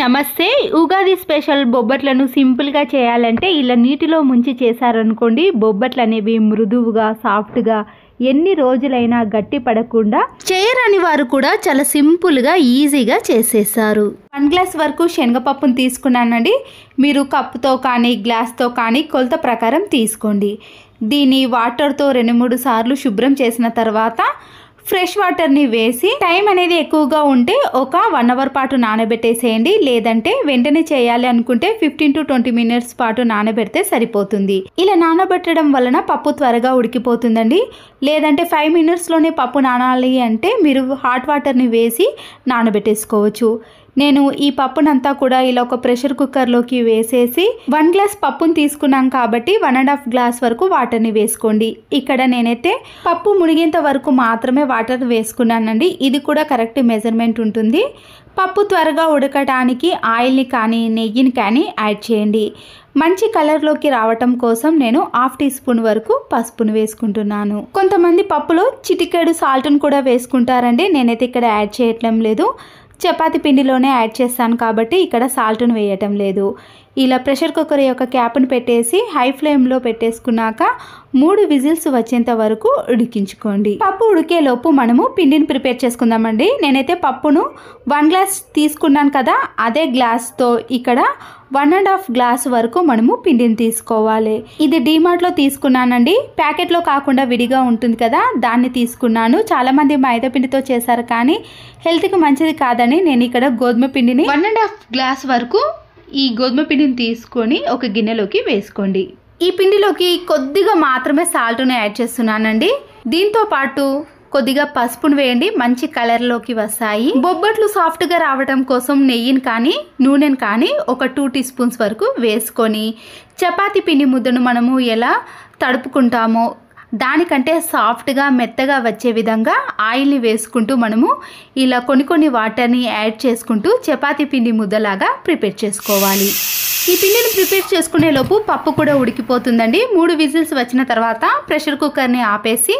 నమస్తే. ఉగాది స్పెషల్ బొబ్బట్లను సింపుల్గా చేయాలంటే ఇలా నీటిలో ముంచి చేశారనుకోండి, బొబ్బట్లు అనేవి మృదువుగా సాఫ్ట్గా ఎన్ని రోజులైనా గట్టి పడకుండా చేయరాని వారు కూడా చాలా సింపుల్గా ఈజీగా చేసేసారు. 1 గ్లాస్ వరకు శనగపప్పును తీసుకున్నానండి. మీరు కప్పుతో కానీ గ్లాస్తో కానీ కొలత ప్రకారం తీసుకోండి. దీన్ని వాటర్తో 2-3 సార్లు శుభ్రం చేసిన తర్వాత ఫ్రెష్ వాటర్ని వేసి టైం అనేది ఎక్కువగా ఉంటే ఒక 1 అవర్ పాటు నానబెట్టేసేయండి. లేదంటే వెంటనే చేయాలి అనుకుంటే 15 to 20 మినిట్స్ పాటు నానబెడితే సరిపోతుంది. ఇలా నానబెట్టడం వలన పప్పు త్వరగా ఉడికిపోతుందండి. లేదంటే 5 మినిట్స్లోనే పప్పు నానాలి అంటే మీరు హాట్ వాటర్ని వేసి నానబెట్టేసుకోవచ్చు. నేను ఈ పప్పునంతా కూడా ఇలా ఒక ప్రెషర్ కుక్కర్లోకి వేసేసి 1 గ్లాస్ పప్పును తీసుకున్నాం కాబట్టి 1.5 గ్లాస్ వరకు వాటర్ని వేసుకోండి. ఇక్కడ నేనైతే పప్పు మునిగేంత వరకు మాత్రమే వాటర్ వేసుకున్నానండి. ఇది కూడా కరెక్ట్ మెజర్మెంట్ ఉంటుంది. పప్పు త్వరగా ఉడకటానికి ఆయిల్ని కానీ నెయ్యిని కానీ యాడ్ చేయండి. మంచి కలర్లోకి రావటం కోసం నేను 1/2 టీ స్పూన్ వరకు పసుపును వేసుకుంటున్నాను. కొంతమంది పప్పులో చిటికెడు సాల్ట్ను కూడా వేసుకుంటారండి. నేనైతే ఇక్కడ యాడ్ చేయటం లేదు. చపాతి పిండిలోనే యాడ్ చేస్తాను కాబట్టి ఇక్కడ సాల్ట్ను వేయటం లేదు. ఇలా ప్రెషర్ కుక్కర్ యొక్క క్యాప్ను పెట్టేసి హై ఫ్లేమ్లో పెట్టేసుకున్నాక 3 విజిల్స్ వచ్చేంత వరకు ఉడికించుకోండి. పప్పు ఉడికేలోపు మనము పిండిని ప్రిపేర్ చేసుకుందామండి. నేనైతే పప్పును 1 గ్లాస్ తీసుకున్నాను కదా, అదే గ్లాస్తో ఇక్కడ 1.5 గ్లాస్ వరకు మనము పిండిని తీసుకోవాలి. ఇది డీమార్ట్లో తీసుకున్నానండి. ప్యాకెట్లో కాకుండా విడిగా ఉంటుంది కదా, దాన్ని తీసుకున్నాను. చాలామంది మైదా పిండితో చేశారు కానీ హెల్త్కి మంచిది కాదని నేను ఇక్కడ గోధుమ పిండిని 1.5 గ్లాస్ వరకు ఈ గోధుమ పిండిని తీసుకొని ఒక గిన్నెలోకి వేసుకోండి. ఈ పిండిలోకి కొద్దిగా మాత్రమే సాల్ట్ను యాడ్ చేస్తున్నానండి. దీంతో పాటు కొద్దిగా పసుపును వేయండి, మంచి కలర్లోకి వస్తాయి. బొబ్బట్లు సాఫ్ట్గా రావడం కోసం నెయ్యిని కానీ నూనెను కానీ ఒక 2 టీ స్పూన్స్ వరకు వేసుకొని చపాతీ పిండి ముద్దను మనము ఎలా తడుపుకుంటామో దానికంటే సాఫ్ట్గా మెత్తగా వచ్చే విధంగా ఆయిల్ని వేసుకుంటూ మనము ఇలా కొన్ని వాటర్ని యాడ్ చేసుకుంటూ చపాతీ పిండి ముద్దలాగా ప్రిపేర్ చేసుకోవాలి. ఈ పిండిని ప్రిపేర్ చేసుకునే లోపు పప్పు కూడా ఉడికిపోతుందండి. 3 విజిల్స్ వచ్చిన తర్వాత ప్రెషర్ కుక్కర్ని ఆపేసి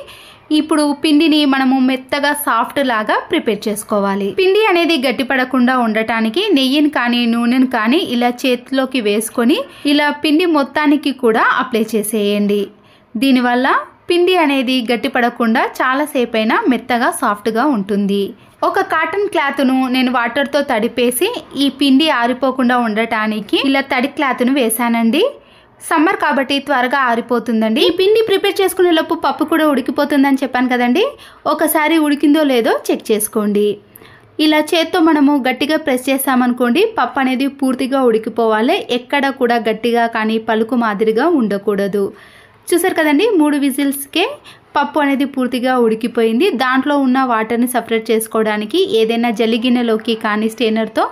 ఇప్పుడు పిండిని మనము మెత్తగా సాఫ్ట్ లాగా ప్రిపేర్ చేసుకోవాలి. పిండి అనేది గట్టిపడకుండా ఉండటానికి నెయ్యిని కానీ నూనెను కానీ ఇలా చేతిలోకి వేసుకొని ఇలా పిండి మొత్తానికి కూడా అప్లై చేసేయండి. దీనివల్ల పిండి అనేది గట్టిపడకుండా చాలాసేపు అయినా మెత్తగా సాఫ్ట్గా ఉంటుంది. ఒక కాటన్ క్లాత్ను నేను వాటర్తో తడిపేసి ఈ పిండి ఆరిపోకుండా ఉండటానికి ఇలా తడి క్లాత్ను వేసానండి. సమ్మర్ కాబట్టి త్వరగా ఆరిపోతుందండి. ఈ పిండి ప్రిపేర్ చేసుకునే లోపు పప్పు కూడా ఉడికిపోతుందని చెప్పాను కదండి. ఒకసారి ఉడికిందో లేదో చెక్ చేసుకోండి. ఇలా చేత్తో మనము గట్టిగా ప్రెస్ చేసామనుకోండి, పప్పు అనేది పూర్తిగా ఉడికిపోవాలి. ఎక్కడ కూడా గట్టిగా కానీ పలుకు మాదిరిగా ఉండకూడదు. చూసారు కదండి, 3 విజిల్స్కే పప్పు అనేది పూర్తిగా ఉడికిపోయింది. దాంట్లో ఉన్న వాటర్ని సపరేట్ చేసుకోవడానికి ఏదైనా జల్లి గిన్నెలోకి కానీ స్టెయినర్తో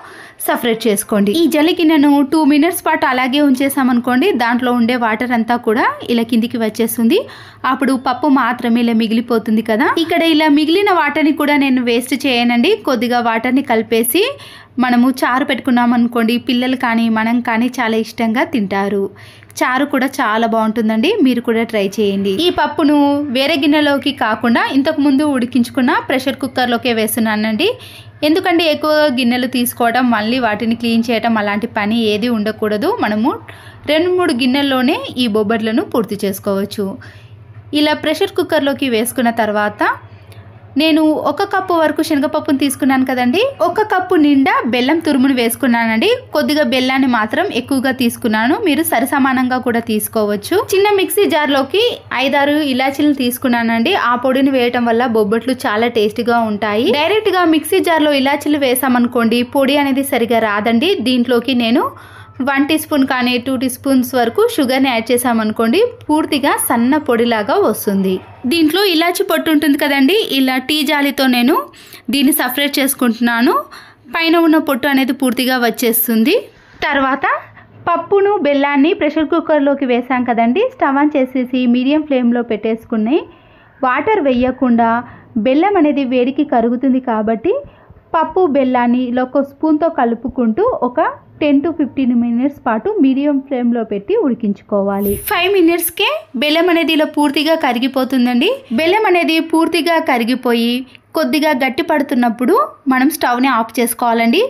సపరేట్ చేసుకోండి. ఈ జల్లి గిన్నెను 2 మినిట్స్ పాటు అలాగే ఉంచేసామనుకోండి, దాంట్లో ఉండే వాటర్ అంతా కూడా ఇలా కిందికి వచ్చేస్తుంది. అప్పుడు పప్పు మాత్రమే ఇలా మిగిలిపోతుంది కదా. ఇక్కడ ఇలా మిగిలిన వాటర్ని కూడా నేను వేస్ట్ చేయనండి. కొద్దిగా వాటర్ని కలిపేసి మనము చారు పెట్టుకున్నాం అనుకోండి, పిల్లలు కానీ మనం కానీ చాలా ఇష్టంగా తింటారు. చారు కూడా చాలా బాగుంటుందండి. మీరు కూడా ట్రై చేయండి. ఈ పప్పును వేరే గిన్నెలోకి కాకుండా ఇంతకుముందు ఉడికించుకున్న ప్రెషర్ కుక్కర్లోకే వేస్తున్నానండి. ఎందుకంటే ఎక్కువ గిన్నెలు తీసుకోవడం, మళ్ళీ వాటిని క్లీన్ చేయడం అలాంటి పని ఏది ఉండకూడదు. మనము 2-3 గిన్నెల్లోనే ఈ బొబ్బట్లను పూర్తి చేసుకోవచ్చు. ఇలా ప్రెషర్ కుక్కర్లోకి వేసుకున్న తర్వాత నేను 1 కప్పు వరకు శనగపప్పును తీసుకున్నాను కదండి. 1 కప్పు నిండా బెల్లం తురుమును వేసుకున్నానండి. కొద్దిగా బెల్లాన్ని మాత్రం ఎక్కువగా తీసుకున్నాను. మీరు సరిసమానంగా కూడా తీసుకోవచ్చు. చిన్న మిక్సీ జార్లోకి 5-6 ఇలాచీలను తీసుకున్నానండి. ఆ పొడిని వేయటం వల్ల బొబ్బట్లు చాలా టేస్టీగా ఉంటాయి. డైరెక్ట్గా మిక్సీ జార్లో ఇలాచీలు వేసామనుకోండి, పొడి అనేది సరిగా రాదండి. దీంట్లోకి నేను 1 టీ స్పూన్ కానీ 2 టీ స్పూన్స్ వరకు షుగర్ని యాడ్ చేసామనుకోండి, పూర్తిగా సన్న పొడిలాగా వస్తుంది. దీంట్లో ఇలాచి పొట్టు ఉంటుంది కదండి, ఇలా టీ జాలితో నేను దీన్ని సపరేట్ చేసుకుంటున్నాను. పైన ఉన్న పొట్టు అనేది పూర్తిగా వచ్చేస్తుంది. తర్వాత పప్పును బెల్లాన్ని ప్రెషర్ కుక్కర్లోకి వేసాం కదండి. స్టవ్ ఆన్ చేసేసి మీడియం ఫ్లేమ్లో పెట్టేసుకుని వాటర్ వేయకుండా బెల్లం అనేది వేడికి కరుగుతుంది కాబట్టి పప్పు బెల్లాన్ని ఇలా ఒక స్పూన్తో కలుపుకుంటూ ఒక 10 to 15 మినిట్స్ పాటు మీడియం ఫ్లేమ్లో పెట్టి ఉడికించుకోవాలి. 5 మినిట్స్కే బెల్లం అనేది ఇలా పూర్తిగా కరిగిపోతుందండి. బెల్లం అనేది పూర్తిగా కరిగిపోయి కొద్దిగా గట్టి పడుతున్నప్పుడు మనం స్టవ్ని ఆఫ్ చేసుకోవాలండి.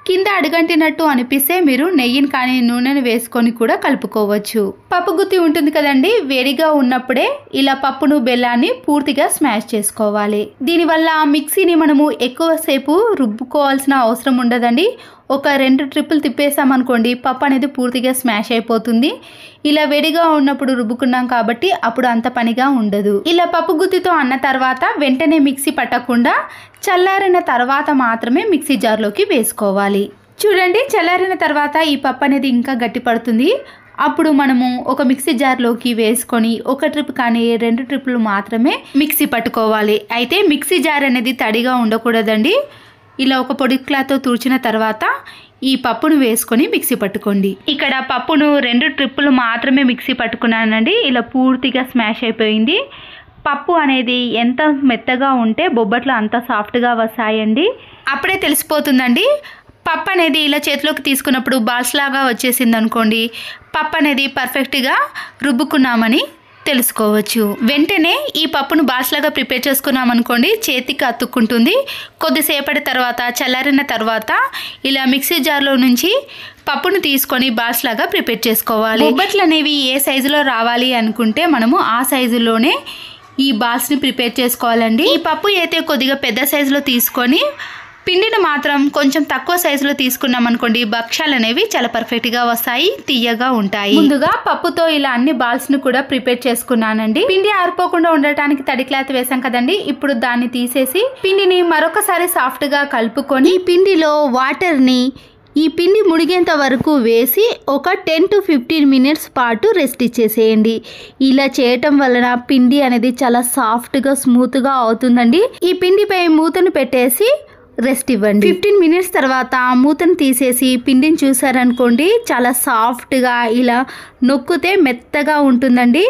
కింద అడుగంటినట్టు అనిపిస్తే మీరు నెయ్యిని కానీ నూనెను వేసుకొని కూడా కలుపుకోవచ్చు. పప్పు గుత్తి ఉంటుంది కదండి, వేడిగా ఉన్నప్పుడే ఇలా పప్పును బెల్లాన్ని పూర్తిగా స్మాష్ చేసుకోవాలి. దీనివల్ల మిక్సీని మనము ఎక్కువసేపు రుబ్బుకోవాల్సిన అవసరం ఉండదండి. ఒక 2 ట్రిప్పులు తిప్పేసామనుకోండి పప్పు అనేది పూర్తిగా స్మాష్ అయిపోతుంది. ఇలా వేడిగా ఉన్నప్పుడు రుబ్బుకున్నాం కాబట్టి అప్పుడు అంత పనిగా ఉండదు. ఇలా పప్పు గుత్తితో అన్న తర్వాత వెంటనే మిక్సీ పట్టకుండా చల్లారిన తర్వాత మాత్రమే మిక్సీ జార్లోకి వేసుకోవాలి. చూడండి, చల్లారిన తర్వాత ఈ పప్పు అనేది ఇంకా గట్టి పడుతుంది. అప్పుడు మనము ఒక మిక్సీ జార్లోకి వేసుకొని 1 ట్రిప్ కానీ 2 ట్రిప్పులు మాత్రమే మిక్సీ పట్టుకోవాలి. అయితే మిక్సీ జార్ అనేది తడిగా ఉండకూడదండి. ఇలా ఒక పొడి క్లాత్తో తుడిచిన తర్వాత ఈ పప్పును వేసుకొని మిక్సీ పట్టుకోండి. ఇక్కడ పప్పును 2 ట్రిప్పులు మాత్రమే మిక్సీ పట్టుకున్నానండి. ఇలా పూర్తిగా స్మాష్ అయిపోయింది. పప్పు అనేది ఎంత మెత్తగా ఉంటే బొబ్బట్లు అంత సాఫ్ట్గా వస్తాయండి. అప్పుడే తెలిసిపోతుందండి. పప్పు అనేది ఇలా చేతిలోకి తీసుకున్నప్పుడు బాల్స్ లాగా వచ్చేసింది అనుకోండి, పప్పు అనేది పర్ఫెక్ట్గా రుబ్బుకున్నామని తెలుసుకోవచ్చు. వెంటనే ఈ పప్పును బాల్స్ లాగా ప్రిపేర్ చేసుకున్నాం అనుకోండి చేతికి అతుక్కుంటుంది. కొద్దిసేపటి తర్వాత చల్లారిన తర్వాత ఇలా మిక్సీ జార్లో నుంచి పప్పును తీసుకొని బాల్స్ లాగా ప్రిపేర్ చేసుకోవాలి. బొబ్బట్లు అనేవి ఏ సైజులో రావాలి అనుకుంటే మనము ఆ సైజులోనే ఈ బాల్స్ని ప్రిపేర్ చేసుకోవాలండి. ఈ పప్పు అయితే కొద్దిగా పెద్ద సైజులో తీసుకొని పిండిని మాత్రం కొంచెం తక్కువ సైజులో తీసుకున్నాం అనుకోండి భక్ష్యాలు అనేవి చాలా పర్ఫెక్ట్గా వస్తాయి, తీయగా ఉంటాయి. ముందుగా పప్పుతో ఇలా అన్ని బాల్స్ని కూడా ప్రిపేర్ చేసుకున్నానండి. పిండి ఆరిపోకుండా ఉండటానికి తడి క్లాత్ వేసాం కదండి. ఇప్పుడు దాన్ని తీసేసి పిండిని మరొకసారి సాఫ్ట్గా కలుపుకొని ఈ పిండిలో వాటర్ని ఈ పిండి ముడిగేంత వరకు వేసి ఒక 10 to 15 మినిట్స్ పాటు రెస్ట్ ఇచ్చేసేయండి. ఇలా చేయటం వలన పిండి అనేది చాలా సాఫ్ట్గా స్మూత్గా అవుతుందండి. ఈ పిండిపై మూతను పెట్టేసి రెస్ట్ ఇవ్వండి. 15 మినిట్స్ తర్వాత మూతను తీసేసి పిండిని చూసారనుకోండి చాలా సాఫ్ట్గా ఇలా నొక్కితే మెత్తగా ఉంటుందండి.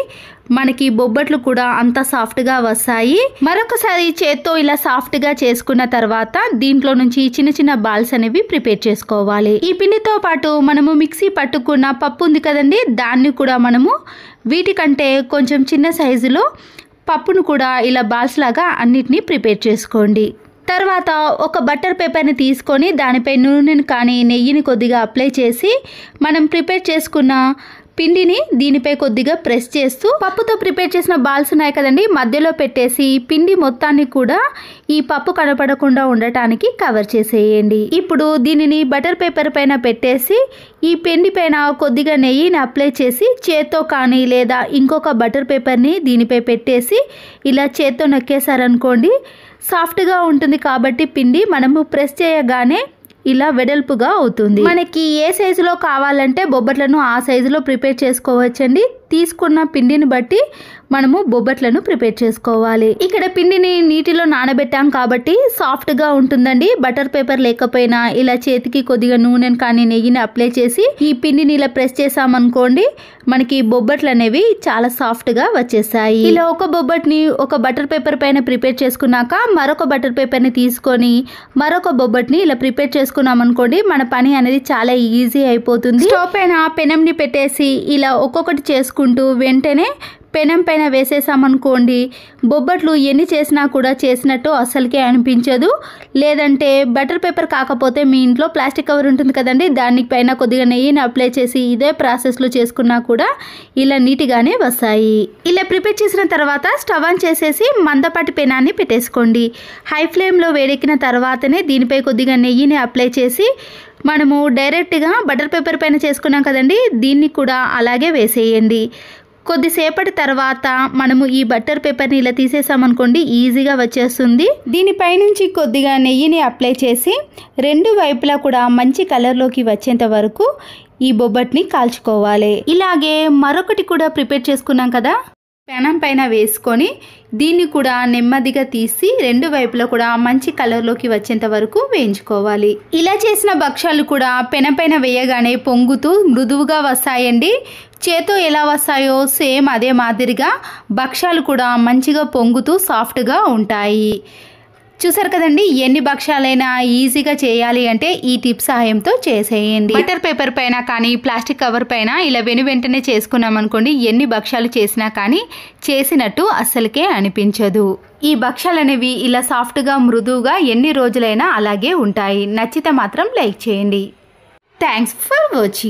మనకి బొబ్బట్లు కూడా అంత సాఫ్ట్గా వస్తాయి. మరొకసారి చేత్తో ఇలా సాఫ్ట్గా చేసుకున్న తర్వాత దీంట్లో నుంచి చిన్న చిన్న బాల్స్ అనేవి ప్రిపేర్ చేసుకోవాలి. ఈ పిండితో పాటు మనము మిక్సీ పట్టుకున్న పప్పు ఉంది కదండి, దాన్ని కూడా మనము వీటికంటే కొంచెం చిన్న సైజులో పప్పును కూడా ఇలా బాల్స్ లాగా అన్నిటినీ ప్రిపేర్ చేసుకోండి. తర్వాత ఒక బటర్ పేపర్ని తీసుకొని దానిపై నూనెని కానీ నెయ్యిని కొద్దిగా అప్లై చేసి మనం ప్రిపేర్ చేసుకున్న పిండిని దీనిపై కొద్దిగా ప్రెస్ చేస్తూ పప్పుతో ప్రిపేర్ చేసిన బాల్స్ ఉన్నాయి కదండి మధ్యలో పెట్టేసి పిండి మొత్తాన్ని కూడా ఈ పప్పు కనపడకుండా ఉండటానికి కవర్ చేసేయండి. ఇప్పుడు దీనిని బటర్ పేపర్ పైన పెట్టేసి ఈ పిండి పైన కొద్దిగా నెయ్యిని అప్లై చేసి చేత్తో కానీ లేదా ఇంకొక బటర్ పేపర్ని దీనిపై పెట్టేసి ఇలా చేత్తో నొక్కేసారనుకోండి సాఫ్ట్గా ఉంటుంది. కాబట్టి పిండి మనము ప్రెస్ చేయగానే ఇలా వెడల్పుగా అవుతుంది. మనకి ఏ సైజులో కావాలంటే బొబ్బట్లను ఆ సైజులో ప్రిపేర్ చేసుకోవచ్చండి. తీసుకున్న పిండిని బట్టి మనము బొబ్బట్లను ప్రిపేర్ చేసుకోవాలి. ఇక్కడ పిండిని నీటిలో నానబెట్టాం కాబట్టి సాఫ్ట్గా ఉంటుందండి. బటర్ పేపర్ లేకపోయినా ఇలా చేతికి కొద్దిగా నూనెను కానీ నెయ్యిని అప్లై చేసి ఈ పిండిని ఇలా ప్రెస్ చేసామనుకోండి మనకి బొబ్బట్లు అనేవి చాలా సాఫ్ట్గా వచ్చేసాయి. ఇలా ఒక బొబ్బట్ని ఒక బటర్ పేపర్ పైన ప్రిపేర్ చేసుకున్నాక మరొక బటర్ పేపర్ని తీసుకొని మరొక బొబ్బట్ని ఇలా ప్రిపేర్ చేసుకున్నాం అనుకోండి మన పని అనేది చాలా ఈజీ అయిపోతుంది. స్టవ్ పైన పెనంని పెట్టేసి ఇలా ఒక్కొక్కటి చేసుకుంటూ వెంటనే పెనం పైన వేసేసామనుకోండి బొబ్బట్లు ఎన్ని చేసినా కూడా చేసినట్టు అస్సలకే అనిపించదు. లేదంటే బటర్ పేపర్ కాకపోతే మీ ఇంట్లో ప్లాస్టిక్ కవర్ ఉంటుంది కదండి దాని పైన కొద్దిగా నెయ్యిని అప్లై చేసి ఇదే ప్రాసెస్లో చేసుకున్నా కూడా ఇలా నీట్గానే వస్తాయి. ఇలా ప్రిపేర్ చేసిన తర్వాత స్టవ్ ఆన్ చేసేసి మందపాటి పెనాన్ని పెట్టేసుకోండి. హై ఫ్లేమ్లో వేడెక్కిన తర్వాతనే దీనిపై కొద్దిగా నెయ్యిని అప్లై చేసి మనము డైరెక్ట్గా బటర్ పేపర్ పైన చేసుకున్నాం కదండి దీన్ని కూడా అలాగే వేసేయండి. కొద్దిసేపటి తర్వాత మనము ఈ బటర్ పేపర్ని ఇలా తీసేసామనుకోండి ఈజీగా వచ్చేస్తుంది. దీనిపై నుంచి కొద్దిగా నెయ్యిని అప్లై చేసి 2 వైపులా కూడా మంచి కలర్లోకి వచ్చేంత వరకు ఈ బొబ్బట్ని కాల్చుకోవాలి. ఇలాగే మరొకటి కూడా ప్రిపేర్ చేసుకున్నాం కదా పెనం పైన వేసుకొని దీన్ని కూడా నెమ్మదిగా తీసి 2 వైపులా కూడా మంచి కలర్లోకి వచ్చేంత వరకు వేయించుకోవాలి. ఇలా చేసిన భక్ష్యాలు కూడా పెనం పైన వేయగానే పొంగుతూ మృదువుగా వస్తాయండి. చేతో ఎలా వస్తాయో సేమ్ అదే మాదిరిగా భక్ష్యాలు కూడా మంచిగా పొంగుతూ సాఫ్ట్గా ఉంటాయి. చూసారు కదండి, ఎన్ని భక్ష్యాలైనా ఈజీగా చేయాలి అంటే ఈ టిప్ సహాయంతో చేసేయండి. బటర్ పేపర్ పైన కానీ ప్లాస్టిక్ కవర్ పైన ఇలా వెంటనే చేసుకున్నాం అనుకోండి, ఎన్ని భక్ష్యాలు చేసినా కానీ చేసినట్టు అస్సలకే అనిపించదు. ఈ భక్ష్యాలు అనేవి ఇలా సాఫ్ట్గా మృదువుగా ఎన్ని రోజులైనా అలాగే ఉంటాయి. నచ్చితే మాత్రం లైక్ చేయండి. Thanks for watching.